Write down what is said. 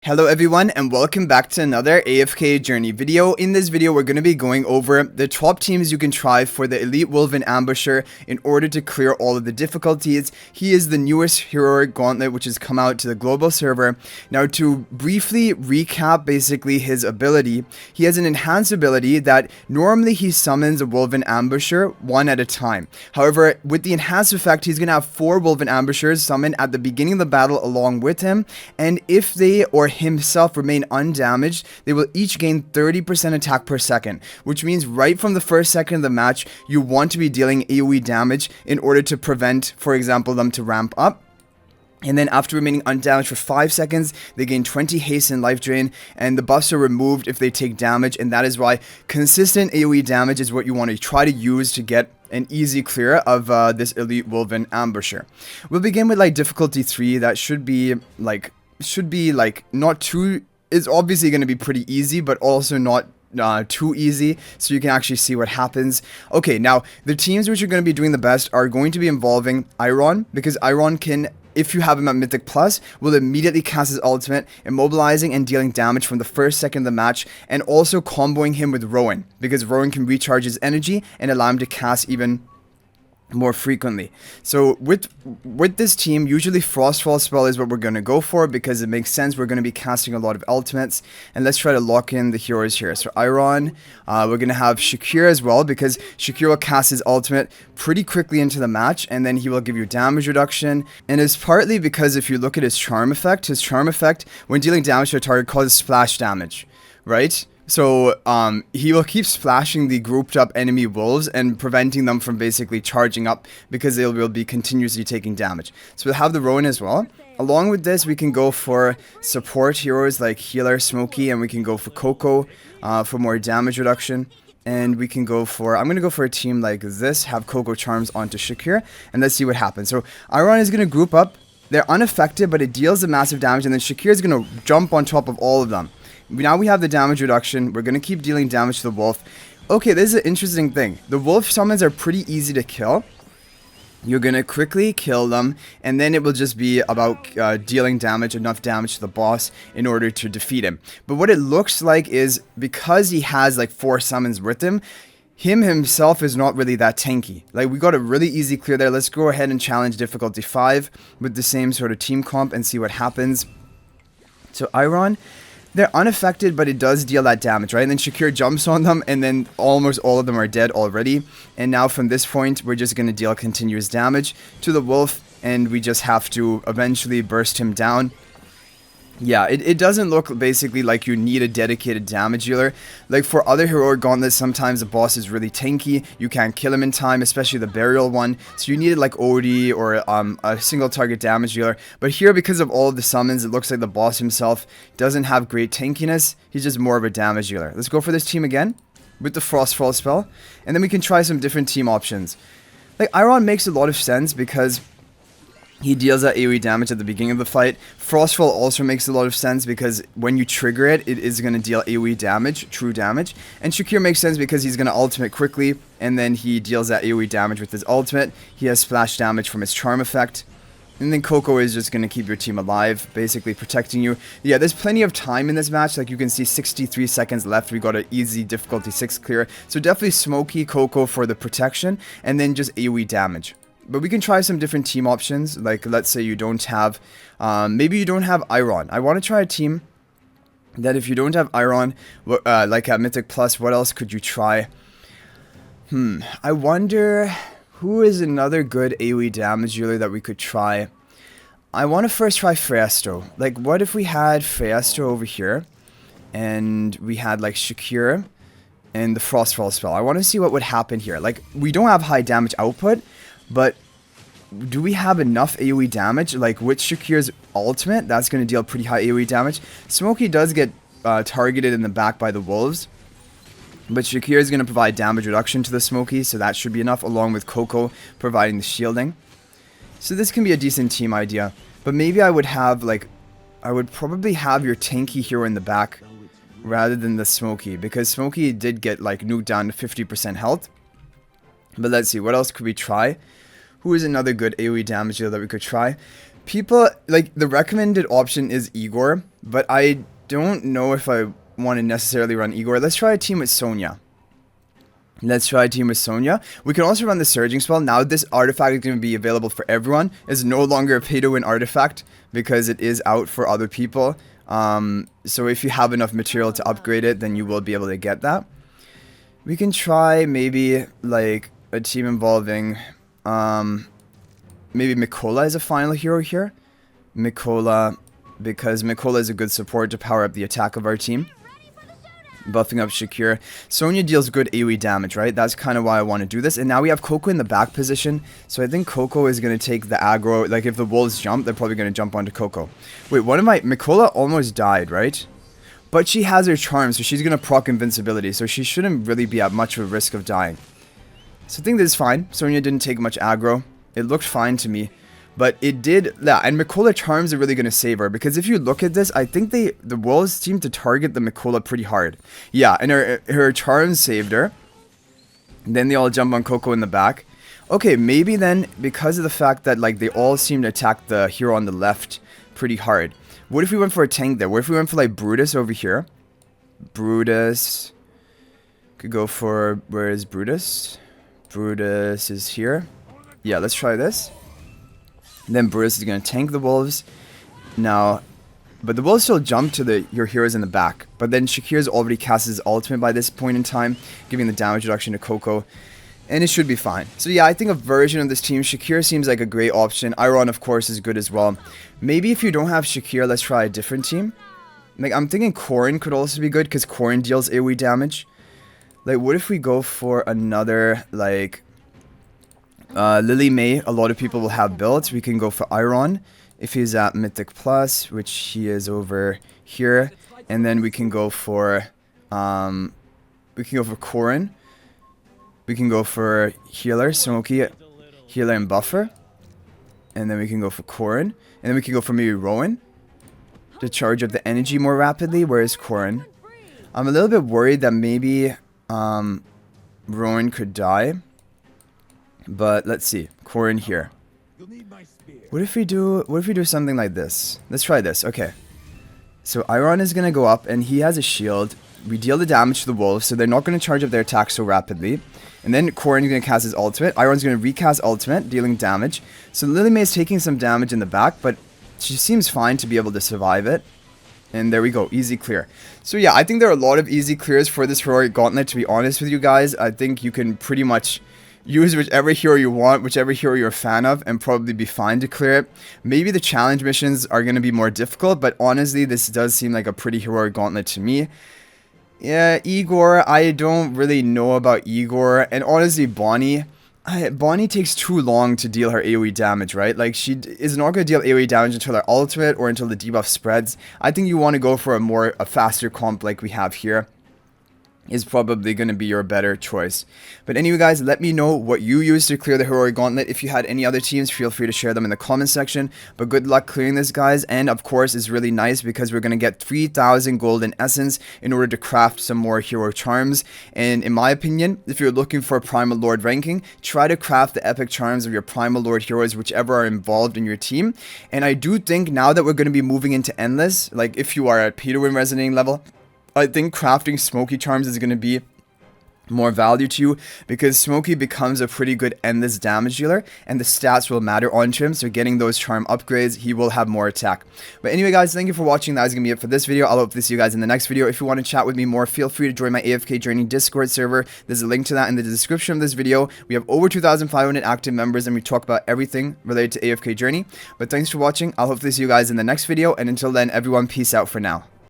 Hello everyone and welcome back to another AFK journey video. In this video we're going to be going over the top teams you can try for the elite Wolven ambusher in order to clear all of the difficulties. He is the newest heroic gauntlet which has come out to the global server. Now to briefly recap basically his ability, he has an enhanced ability that normally he summons a Wolven ambusher one at a time. However, with the enhanced effect he's going to have 4 Wolven ambushers summoned at the beginning of the battle along with him, and if they or himself remain undamaged, they will each gain 30% attack per second, which means right from the first second of the match, you want to be dealing AoE damage in order to prevent, for example, them to ramp up. And then after remaining undamaged for 5 seconds, they gain 20 haste and life drain, and the buffs are removed if they take damage, and that is why consistent AoE damage is what you want to try to use to get an easy clear of this elite Wolven ambusher. We'll begin with like difficulty 3. That should be like not too, it's obviously going to be pretty easy, but also not too easy, so you can actually see what happens. Okay, now the teams which are going to be doing the best are going to be involving Eironn, because Eironn can, if you have him at Mythic Plus, will immediately cast his ultimate, immobilizing and dealing damage from the first second of the match, and also comboing him with Rowan, because Rowan can recharge his energy and allow him to cast even more frequently. So with this team, usually Frostfall spell is what we're going to go for because it makes sense. We're going to be casting a lot of ultimates, and let's try to lock in the heroes here. So Eironn, we're going to have Shakir as well, because Shakir will cast his ultimate pretty quickly into the match, and then he will give you damage reduction. And it's partly because if you look at his charm effect when dealing damage to a target causes splash damage, right? So he will keep splashing the grouped up enemy wolves and preventing them from basically charging up because they will be continuously taking damage. So we'll have the Rowan as well. Along with this, we can go for support heroes like Healer, Smokey, and we can go for Coco for more damage reduction. And we can go for, I'm going to go for a team like this, have Coco charms onto Shakir, and let's see what happens. So Eironn is going to group up. They're unaffected, but it deals the massive damage, and then Shakir is going to jump on top of all of them. Now we have the damage reduction. We're going to keep dealing damage to the wolf. Okay, this is an interesting thing. The wolf summons are pretty easy to kill. You're going to quickly kill them, and then it will just be about dealing damage, enough damage to the boss in order to defeat him. But what it looks like is, because he has like 4 summons with him, himself is not really that tanky. Like, we got a really easy clear there. Let's go ahead and challenge difficulty 5 with the same sort of team comp and see what happens. So Eironn, they're unaffected, but it does deal that damage, right? And then Shakir jumps on them, and then almost all of them are dead already. And now from this point, we're just going to deal continuous damage to the wolf, and we just have to eventually burst him down. Yeah, it doesn't look basically like you need a dedicated damage dealer. Like for other heroic gauntlets, sometimes the boss is really tanky. You can't kill him in time, especially the burial one. So you needed like OD or a single target damage dealer. But here, because of all of the summons, it looks like the boss himself doesn't have great tankiness. He's just more of a damage dealer. Let's go for this team again with the Frostfall spell. And then we can try some different team options. Like Eironn makes a lot of sense because he deals that AoE damage at the beginning of the fight. Frostfall also makes a lot of sense because when you trigger it, it is going to deal AoE damage, true damage. And Shakir makes sense because he's going to ultimate quickly, and then he deals that AoE damage with his ultimate. He has splash damage from his charm effect. And then Coco is just going to keep your team alive, basically protecting you. Yeah, there's plenty of time in this match. Like you can see 63 seconds left. We got an easy difficulty 6 clear. So definitely Smokey, Coco for the protection, and then just AoE damage. But we can try some different team options. Like, let's say you don't have, maybe you don't have Eironn. I want to try a team that if you don't have Eironn, like at Mythic Plus, what else could you try? I wonder who is another good AoE damage dealer that we could try. I want to first try Freyasto. Like, what if we had Freyasto over here, and we had like Shakir and the Frostfall spell? I want to see what would happen here. Like, we don't have high damage output, but do we have enough AoE damage? Like with Shakir's ultimate, that's going to deal pretty high AoE damage. Smokey does get targeted in the back by the wolves, but Shakir is going to provide damage reduction to the Smokey, so that should be enough, along with Coco providing the shielding. So this can be a decent team idea, but maybe I would have like, I would probably have your tanky hero in the back rather than the Smokey, because Smokey did get like nuked down to 50% health. But let's see, what else could we try? Who is another good AoE damage dealer that we could try? People, like, the recommended option is Igor. But I don't know if I want to necessarily run Igor. Let's try a team with Sonja. Let's try a team with Sonja. We can also run the Surging spell. Now this artifact is going to be available for everyone. It's no longer a pay-to-win artifact because it is out for other people. So if you have enough material to upgrade it, then you will be able to get that. We can try maybe like a team involving maybe Mikola as a final hero here. Mikola, because Mikola is a good support to power up the attack of our team. Buffing up Shakir. Sonja deals good AoE damage, right? That's kind of why I want to do this. And now we have Coco in the back position. So I think Coco is going to take the aggro. Like if the wolves jump, they're probably going to jump onto Coco. Wait, one of my... Mikola almost died, right? But she has her charm, so she's going to proc invincibility. So she shouldn't really be at much of a risk of dying. So I think this is fine. Sonja didn't take much aggro. It looked fine to me. But it did, yeah, and Mikola charms are really going to save her. Because if you look at this, I think the wolves seem to target the Mikola pretty hard. Yeah, and her charms saved her. Then they all jump on Coco in the back. Okay, maybe then, because of the fact that, like, they all seem to attack the hero on the left pretty hard. What if we went for a tank there? What if we went for, like, Brutus over here? Brutus. Could go for, where is Brutus? Brutus is here. Yeah, let's try this. Then Brutus is going to tank the wolves. Now, but the wolves still jump to your heroes in the back. But then Shakir's already cast his ultimate by this point in time, giving the damage reduction to Coco. And it should be fine. So yeah, I think a version of this team, Shakir seems like a great option. Eironn, of course, is good as well. Maybe if you don't have Shakir, let's try a different team. Like, I'm thinking Corrin could also be good, because Corrin deals AoE damage. Like, what if we go for another, like... Lily May, a lot of people will have built. We can go for Eironn if he's at Mythic Plus, which he is over here. And then we can go for Corrin. We can go for Healer, Smoky, Healer and Buffer. And then we can go for Corrin. And then we can go for maybe Rowan to charge up the energy more rapidly. Where is Corrin? I'm a little bit worried that maybe Rowan could die. But let's see. Corrin here. What if we do something like this? Let's try this. Okay. So Eironn is going to go up and he has a shield. We deal the damage to the wolves, so they're not going to charge up their attack so rapidly. And then Corrin is going to cast his ultimate. Ironn's going to recast ultimate, dealing damage. So Lily May is taking some damage in the back, but she seems fine to be able to survive it. And there we go, easy clear. So yeah, I think there are a lot of easy clears for this heroic gauntlet, to be honest with you guys. I think you can pretty much use whichever hero you want, whichever hero you're a fan of, and probably be fine to clear it. Maybe the challenge missions are going to be more difficult, but honestly, this does seem like a pretty heroic gauntlet to me. Yeah, Igor, I don't really know about Igor, and honestly, Bonnie takes too long to deal her AoE damage, right? Like, she is not going to deal AoE damage until her ultimate or until the debuff spreads. I think you want to go for a faster comp like we have here. Is probably going to be your better choice. But anyway, guys, let me know what you used to clear the heroic gauntlet. If you had any other teams, feel free to share them in the comment section. But good luck clearing this, guys. And of course, it's really nice because we're going to get 3,000 golden essence in order to craft some more hero charms. And in my opinion, if you're looking for Primal Lord ranking, try to craft the epic charms of your Primal Lord heroes, whichever are involved in your team. And I do think now that we're going to be moving into Endless, like if you are at pay-to-win resonating level, I think crafting Smoky charms is going to be more value to you because Smoky becomes a pretty good endless damage dealer and the stats will matter onto him, so getting those charm upgrades, he will have more attack. But anyway, guys, thank you for watching. That is going to be it for this video. I'll hope to see you guys in the next video. If you want to chat with me more, feel free to join my AFK Journey Discord server. There's a link to that in the description of this video. We have over 2,500 active members and we talk about everything related to AFK Journey. But thanks for watching. I'll hopefully see you guys in the next video, and until then, everyone, peace out for now.